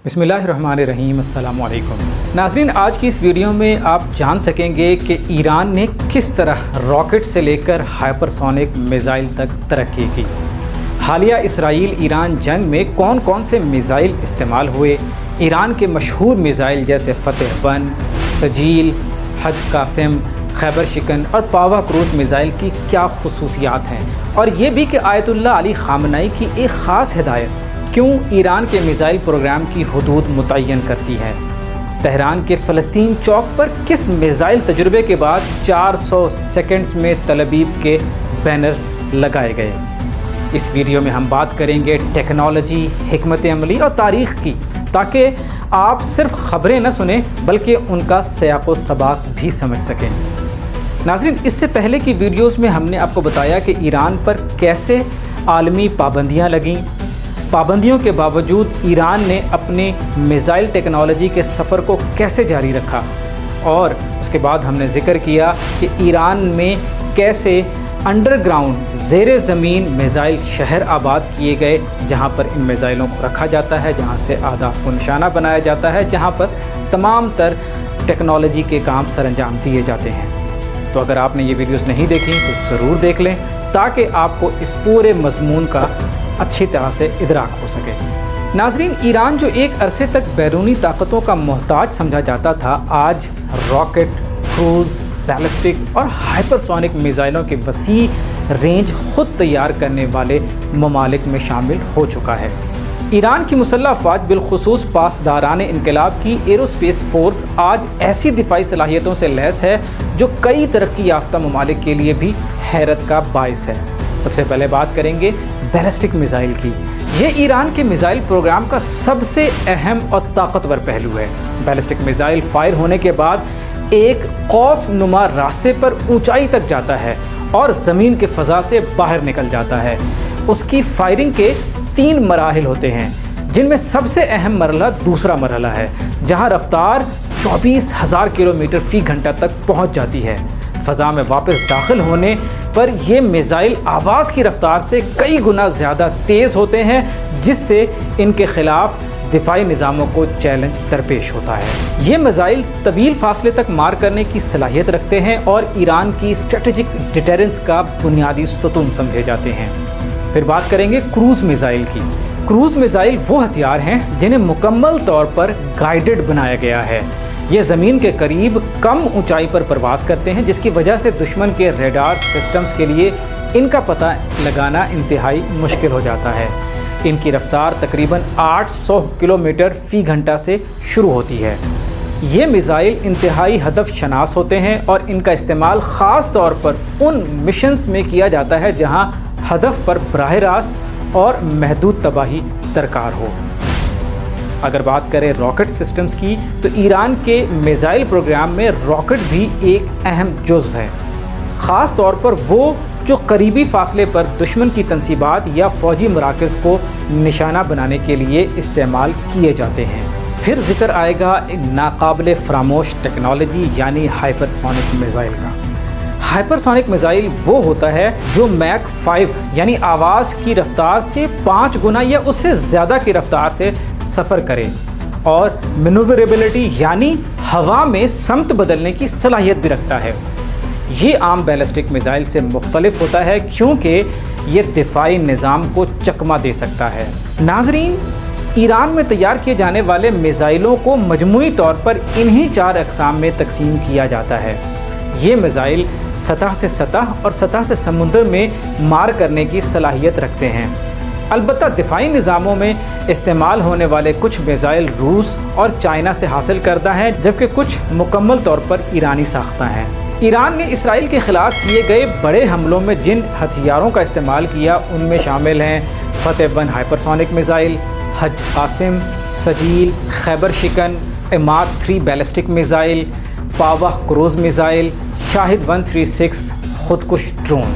बिस्मिल्लाहिर्रहमानिर्रहीम, अस्सलामु अलैकुम। नाज़रीन, आज की इस वीडियो में आप जान सकेंगे कि ईरान ने किस तरह रॉकेट से लेकर हाइपरसोनिक मिज़ाइल तक तरक्की की। हालिया इसराइल ईरान जंग में कौन कौन से मिज़ाइल इस्तेमाल हुए, ईरान के मशहूर मिज़ाइल जैसे फ़तेह-1, सजील, हज कासिम, खैबर शिकन और पावा क्रूज़ मिज़ाइल की क्या खुसूसियात हैं, और ये भी कि आयतुल्लाह अली ख़ामनई की एक ख़ास हिदायत क्यों ईरान के मिज़ाइल प्रोग्राम की हदूद मुतय्यन करती है। तेहरान के फ़लस्तीन चौक पर किस मिज़ाइल तजुर्बे के बाद 400 सेकंड्स में तलबीब के बैनर्स लगाए गए। इस वीडियो में हम बात करेंगे टेक्नोलॉजी, हिकमत अमली और तारीख़ की, ताकि आप सिर्फ ख़बरें न सुने बल्कि उनका सियाक़ व सबाक़ भी समझ सकें। नाज़रीन, इससे पहले की वीडियोस में हमने आपको बताया कि ईरान पर कैसे आलमी पाबंदियाँ लगीं। पाबंदियों के बावजूद ईरान ने अपनी मिज़ाइल टेक्नोलॉजी के सफ़र को कैसे जारी रखा, और उसके बाद हमने ज़िक्र किया कि ईरान में कैसे अंडरग्राउंड ज़ेरे ज़मीन मिज़ाइल शहर आबाद किए गए, जहां पर इन मिज़ाइलों को रखा जाता है, जहां से अहदाफ को निशाना बनाया जाता है, जहां पर तमाम तर टेक्नोलॉजी के काम सरअंजाम दिए जाते हैं। तो अगर आपने ये वीडियोस नहीं देखी तो ज़रूर देख लें, ताकि आपको इस पूरे मज़मून का अच्छी तरह से इदराक हो सके। नाज़रीन, ईरान जो एक अरसे तक बैरूनी ताकतों का मोहताज समझा जाता था, आज रॉकेट, क्रूज़, बैलिस्टिक और हाइपरसोनिक मिज़ाइलों के वसी रेंज ख़ुद तैयार करने वाले ममालिक में शामिल हो चुका है। ईरान की मुसल्लह अफ़वाज, बिलखुसूस पासदारान इनकलाब की एरोस्पेस फ़ोर्स आज ऐसी दिफाई सलाहियतों से लैस है जो कई तरक्की याफ्ता ममालिक के लिए भी हैरत का बाइस है। सबसे पहले बात करेंगे बैलिस्टिक मिज़ाइल की। ये ईरान के मिज़ाइल प्रोग्राम का सबसे अहम और ताकतवर पहलू है। बैलिस्टिक मिज़ाइल फायर होने के बाद एक कौस नुमा रास्ते पर ऊंचाई तक जाता है और ज़मीन के फ़ज़ा से बाहर निकल जाता है। उसकी फायरिंग के 3 मराहिल होते हैं, जिनमें सबसे अहम मरहला दूसरा मरहला है, जहां रफ्तार 24,000 किलोमीटर फ़ी घंटा तक पहुंच जाती है। फ़ज़ा में वापस दाखिल होने पर ये मिज़ाइल आवाज़ की रफ्तार से कई गुना ज़्यादा तेज़ होते हैं, जिससे इनके ख़िलाफ़ दिफाई निज़ामों को चैलेंज दरपेश होता है। ये मिज़ाइल तवील फासले तक मार करने की सलाहियत रखते हैं और ईरान की स्ट्रेटेजिक डिटेरेंस का बुनियादी सतून समझे जाते हैं। फिर बात करेंगे क्रूज़ मिज़ाइल की। क्रूज़ मिज़ाइल वो हथियार हैं जिन्हें मुकम्मल तौर पर गाइडेड बनाया गया है। ये ज़मीन के करीब कम ऊंचाई पर परवाज़ करते हैं, जिसकी वजह से दुश्मन के रेडार सिस्टम्स के लिए इनका पता लगाना इंतहाई मुश्किल हो जाता है। इनकी रफ्तार तकरीबन 800 किलोमीटर फ़ी घंटा से शुरू होती है। ये मिज़ाइल इंतहाई हदफ शनास होते हैं और इनका इस्तेमाल ख़ास तौर पर उन मिशंस में किया जाता है जहां हदफ पर बराह रास्त और महदूद तबाही दरकार हो। अगर बात करें रॉकेट सिस्टम्स की, तो ईरान के मिज़ाइल प्रोग्राम में रॉकेट भी एक अहम जुज़्व है, ख़ास तौर पर वो जो करीबी फासले पर दुश्मन की तंसीबात या फ़ौजी मराकज़ को निशाना बनाने के लिए इस्तेमाल किए जाते हैं। फिर ज़िक्र आएगा एक नाकाबिले फ़रामोश टेक्नोलॉजी यानी हाइपरसोनिक मिज़ाइल का। हाइपरसोनिक मिज़ाइल वो होता है जो मैक 5 यानी आवाज़ की रफ्तार से 5 गुना या उससे ज़्यादा की रफ्तार से सफ़र करे और मैनूवरेबिलिटी यानी हवा में समत बदलने की सलाहियत भी रखता है। ये आम बैलिस्टिक मिज़ाइल से मुख्तलिफ होता है क्योंकि ये दिफाई निज़ाम को चकमा दे सकता है। नाज़रीन, ईरान में तैयार किए जाने वाले मिज़ाइलों को मजमूई तौर पर इन्हीं 4 अक़साम में तकसीम किया जाता है। ये मिज़ाइल सतह से सतह और सतह से समुद्र में मार करने की सलाहियत रखते हैं। अलबत्ता दिफाई निज़ामों में इस्तेमाल होने वाले कुछ मिज़ाइल रूस और चाइना से हासिल करदा हैं, जबकि कुछ मुकम्मल तौर पर ईरानी साख्ता हैं। ईरान ने इसराइल के ख़िलाफ़ किए गए बड़े हमलों में जिन हथियारों का इस्तेमाल किया, उनमें शामिल हैं फ़तेह-1 हाइपरसोनिक मिज़ाइल, हज कासिम, सजील, खैबर शिकन, इमाद-3 बैलिस्टिक मिज़ाइल, पावा क्रूज़ मिज़ाइल, शाहिद 136 खुदकुश ड्रोन।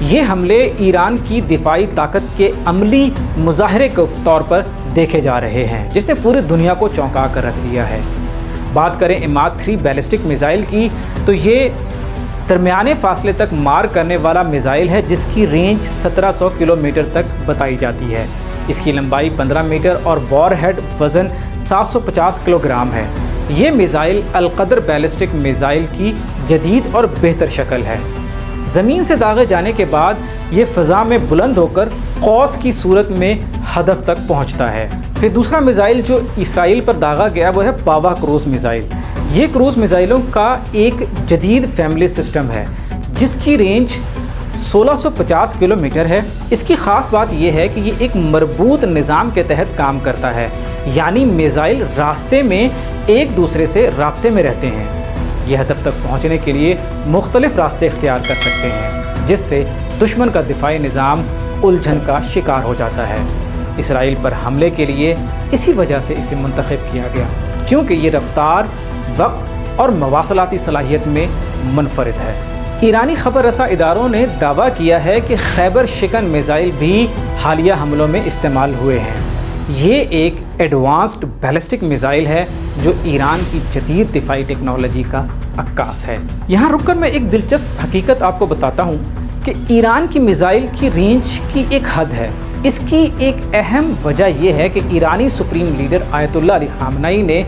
ये हमले ईरान की दिफाई ताकत के अमली मुजाहरे के तौर पर देखे जा रहे हैं, जिसने पूरी दुनिया को चौंका कर रख दिया है। बात करें इमाद-3 बैलिस्टिक मिज़ाइल की, तो ये दरमियाने फासले तक मार करने वाला मिज़ाइल है, जिसकी रेंज 1700 किलोमीटर तक बताई जाती है। اس کی لمبائی 15 میٹر اور وار ہیڈ وزن 750 کلو گرام ہے۔ یہ میزائل القدر بیلسٹک میزائل کی جدید اور بہتر شکل ہے۔ زمین سے داغے جانے کے بعد یہ فضا میں بلند ہو کر قوس کی صورت میں ہدف تک پہنچتا ہے۔ پھر دوسرا میزائل جو اسرائیل پر داغا گیا وہ ہے پاوا کروز میزائل۔ یہ کروز میزائلوں کا ایک جدید فیملی سسٹم ہے جس کی رینج 1650 کلومیٹر ہے۔ اس کی خاص بات یہ ہے کہ یہ ایک مربوط نظام کے تحت کام کرتا ہے، یعنی میزائل راستے میں ایک دوسرے سے رابطے میں رہتے ہیں۔ یہ ہدف تک پہنچنے کے لیے مختلف راستے اختیار کر سکتے ہیں، جس سے دشمن کا دفاعی نظام الجھن کا شکار ہو جاتا ہے۔ اسرائیل پر حملے کے لیے اسی وجہ سے اسے منتخب کیا گیا، کیونکہ یہ رفتار، وقت اور مواصلاتی صلاحیت میں منفرد ہے۔ ایرانی خبر رساں اداروں نے دعویٰ کیا ہے کہ خیبر شکن میزائل بھی حالیہ حملوں میں استعمال ہوئے ہیں۔ یہ ایک ایڈوانسڈ بیلسٹک میزائل ہے جو ایران کی جدید دفاعی ٹیکنالوجی کا عکاس ہے۔ یہاں رک کر میں ایک دلچسپ حقیقت آپ کو بتاتا ہوں کہ ایران کی میزائل کی رینج کی ایک حد ہے۔ اس کی ایک اہم وجہ یہ ہے کہ ایرانی سپریم لیڈر آیت اللہ علی خامنئی نے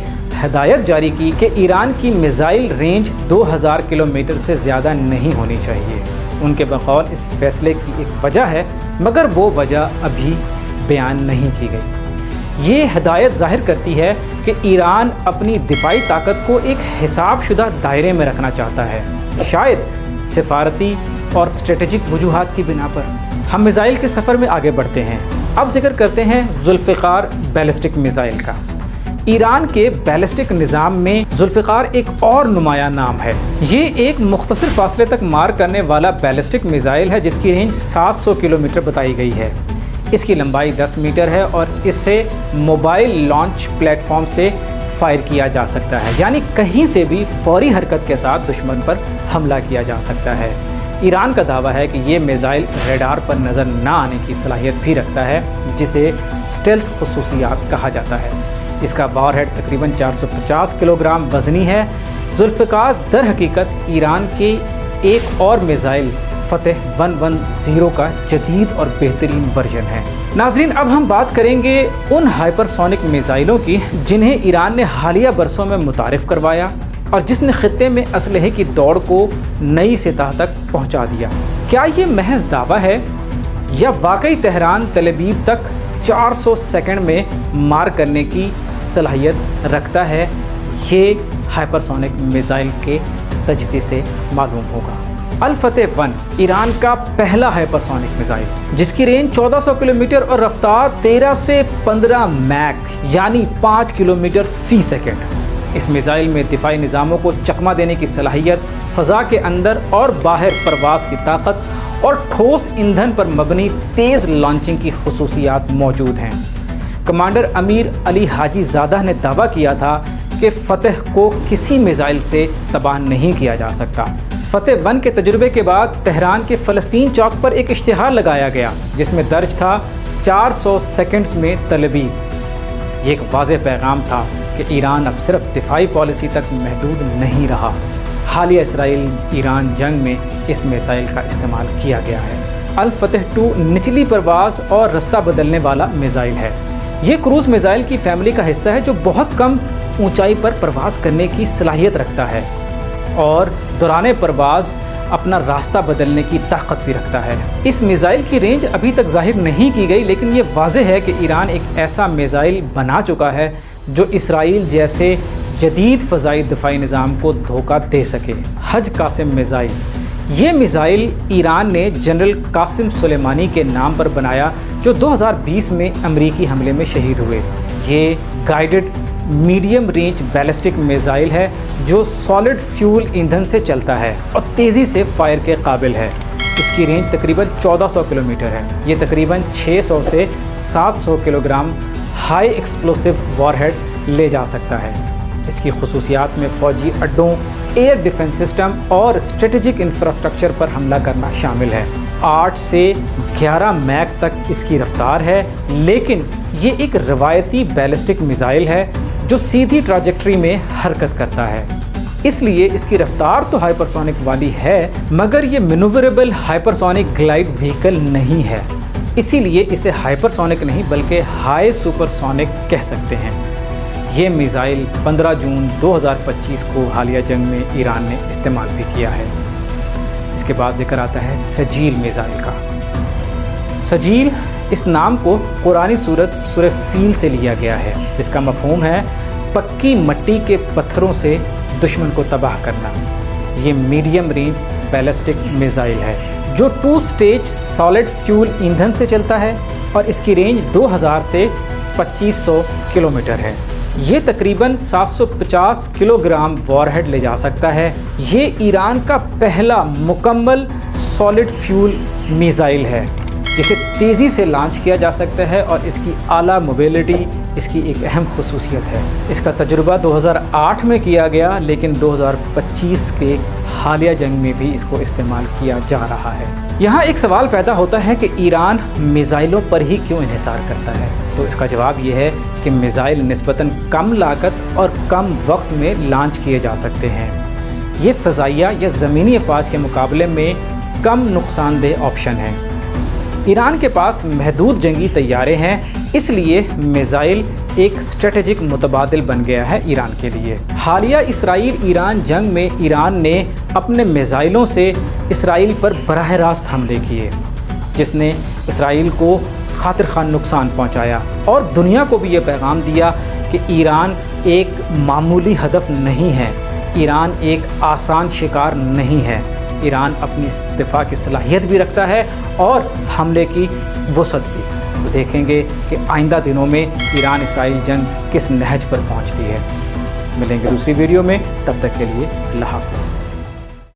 ہدایت جاری کی کہ ایران کی میزائل رینج 2000 کلومیٹر سے زیادہ نہیں ہونی چاہیے۔ ان کے بقول اس فیصلے کی ایک وجہ ہے، مگر وہ وجہ ابھی بیان نہیں کی گئی۔ یہ ہدایت ظاہر کرتی ہے کہ ایران اپنی دفاعی طاقت کو ایک حساب شدہ دائرے میں رکھنا چاہتا ہے، شاید سفارتی اور اسٹریٹجک وجوہات کی بنا پر۔ ہم میزائل کے سفر میں آگے بڑھتے ہیں۔ اب ذکر کرتے ہیں ذوالفقار بیلسٹک میزائل کا۔ ایران کے بیلسٹک نظام میں ذوالفقار ایک اور نمایاں نام ہے۔ یہ ایک مختصر فاصلے تک مار کرنے والا بیلسٹک میزائل ہے جس کی رینج 700 کلومیٹر بتائی گئی ہے۔ اس کی لمبائی 10 میٹر ہے اور اسے موبائل لانچ پلیٹ فارم سے فائر کیا جا سکتا ہے، یعنی کہیں سے بھی فوری حرکت کے ساتھ دشمن پر حملہ کیا جا سکتا ہے۔ ایران کا دعویٰ ہے کہ یہ میزائل ریڈار پر نظر نہ آنے کی صلاحیت بھی رکھتا ہے، جسے اسٹیلتھ خصوصیات کہا جاتا ہے۔ اس کا وار ہیڈ تقریباً 450 کلو گرام وزنی ہے۔ ذوالفقار در حقیقت ایران کے ایک اور میزائل فتح 110 کا جدید اور بہترین ورژن ہے۔ ناظرین، اب ہم بات کریں گے ان ہائپرسونک میزائلوں کی جنہیں ایران نے حالیہ برسوں میں متعارف کروایا اور جس نے خطے میں اسلحے کی دوڑ کو نئی سطح تک پہنچا دیا۔ کیا یہ محض دعویٰ ہے یا واقعی تہران تل ابیب تک 400 سیکنڈ میں مار کرنے کی صلاحیت رکھتا ہے؟ یہ ہائپرسونک میزائل کے تجزیے سے معلوم ہوگا۔ الفتح 1 ایران کا پہلا ہائپرسونک میزائل جس کی رینج 1400 کلومیٹر اور رفتار 13 سے 15 میک یعنی 5 کلومیٹر فی سیکنڈ۔ اس میزائل میں دفاعی نظاموں کو چکمہ دینے کی صلاحیت، فضا کے اندر اور باہر پرواز کی طاقت اور ٹھوس ایندھن پر مبنی تیز لانچنگ کی خصوصیات موجود ہیں۔ کمانڈر امیر علی حاجی زادہ نے دعویٰ کیا تھا کہ فتح کو کسی میزائل سے تباہ نہیں کیا جا سکتا۔ فتح 1 کے تجربے کے بعد تہران کے فلسطین چوک پر ایک اشتہار لگایا گیا جس میں درج تھا 400 سیکنڈز میں تل ابیب۔ یہ ایک واضح پیغام تھا کہ ایران اب صرف دفاعی پالیسی تک محدود نہیں رہا۔ حالیہ اسرائیل ایران جنگ میں اس میزائل کا استعمال کیا گیا ہے۔ الفتح 2 نچلی پرواز اور رستہ بدلنے والا میزائل ہے۔ یہ کروز میزائل کی فیملی کا حصہ ہے جو بہت کم اونچائی پر پرواز کرنے کی صلاحیت رکھتا ہے اور دوران پرواز اپنا راستہ بدلنے کی طاقت بھی رکھتا ہے۔ اس میزائل کی رینج ابھی تک ظاہر نہیں کی گئی، لیکن یہ واضح ہے کہ ایران ایک ایسا میزائل بنا چکا ہے جو اسرائیل جیسے جدید فضائی دفاعی نظام کو دھوکہ دے سکے۔ حج قاسم میزائل، یہ میزائل ایران نے جنرل قاسم سلیمانی کے نام پر بنایا جو 2020 میں امریکی حملے میں شہید ہوئے۔ یہ guided medium range ballistic missile ہے جو سالڈ فیول ایندھن سے چلتا ہے اور تیزی سے فائر کے قابل ہے۔ اس کی رینج تقریباً 1400 کلومیٹر ہے۔ یہ تقریباً 600 سے 700 kilo gram high ایکسپلوسیو war had لے جا سکتا ہے۔ اس کی خصوصیات میں فوجی اڈوں، ایئر ڈیفنس سسٹم اور اسٹریٹجک انفراسٹرکچر پر حملہ کرنا شامل ہے۔ 8 سے 11 میک تک اس کی رفتار ہے، لیکن یہ ایک روایتی بیلسٹک میزائل ہے جو سیدھی ٹراجیکٹری میں حرکت کرتا ہے۔ اس لیے اس کی رفتار تو ہائپرسونک والی ہے، مگر یہ مینووریبل ہائپرسونک گلائڈ وہیکل نہیں ہے۔ इसी लिए इसे हाइपरसोनिक नहीं बल्कि हाई सुपरसोनिक कह सकते हैं। ये मिसाइल 15 जून 2025 को हालिया जंग में ईरान ने इस्तेमाल भी किया है। इसके बाद जिक्र आता है सजील मिसाइल का। सजील इस नाम को कुरानी सूरत सूरह फील से लिया गया है, जिसका मफहूम है पक्की मट्टी के पत्थरों से दुश्मन को तबाह करना। ये मीडियम रेंज बैलिस्टिक मिसाइल है जो 2 स्टेज सॉलिड फ्यूल ईंधन से चलता है और इसकी रेंज 2000 से 2500 किलोमीटर है। ये तकरीबन 750 किलोग्राम वॉरहेड ले जा सकता है। ये ईरान का पहला मुकम्मल सॉलिड फ्यूल मिसाइल है जिसे तेज़ी से लॉन्च किया जा सकता है और इसकी आला मोबिलिटी इसकी एक अहम खुसूसियत है। इसका तजुर्बा 2008 में किया गया, लेकिन 2025 के हालिया जंग में भी इसको इस्तेमाल किया जा रहा है। यहाँ एक सवाल पैदा होता है कि ईरान मिसाइलों पर ही क्यों इन्हिसार करता है। तो इसका जवाब ये है कि मिसाइल निस्बतन कम लागत और कम वक्त में लॉन्च किए जा सकते हैं। ये फ़ज़ाइया या ज़मीनी अफवाज के मुकाबले में कम नुकसानदेह ऑप्शन है। ईरान के पास महदूद जंगी तैयारे हैं, इसलिए मिसाइल एक स्ट्रेटेजिक मुतबादिल बन गया है ईरान के लिए। हालिया इसराइल ईरान जंग में ईरान ने अपने मिसाइलों से इसराइल पर बराह रास्त हमले किए, जिसने इसराइल को खातिर खान नुकसान पहुंचाया और दुनिया को भी ये पैगाम दिया कि ईरान एक मामूली हदफ नहीं है, ईरान एक आसान शिकार नहीं है। ईरान अपनी दिफा की सलाहियत भी रखता है और हमले की वसअत भी। तो देखेंगे कि आइंदा दिनों में ईरान इसराइल जंग किस नहज पर पहुंचती है। मिलेंगे दूसरी वीडियो में, तब तक के लिए अल्लाह हाफ़िज़।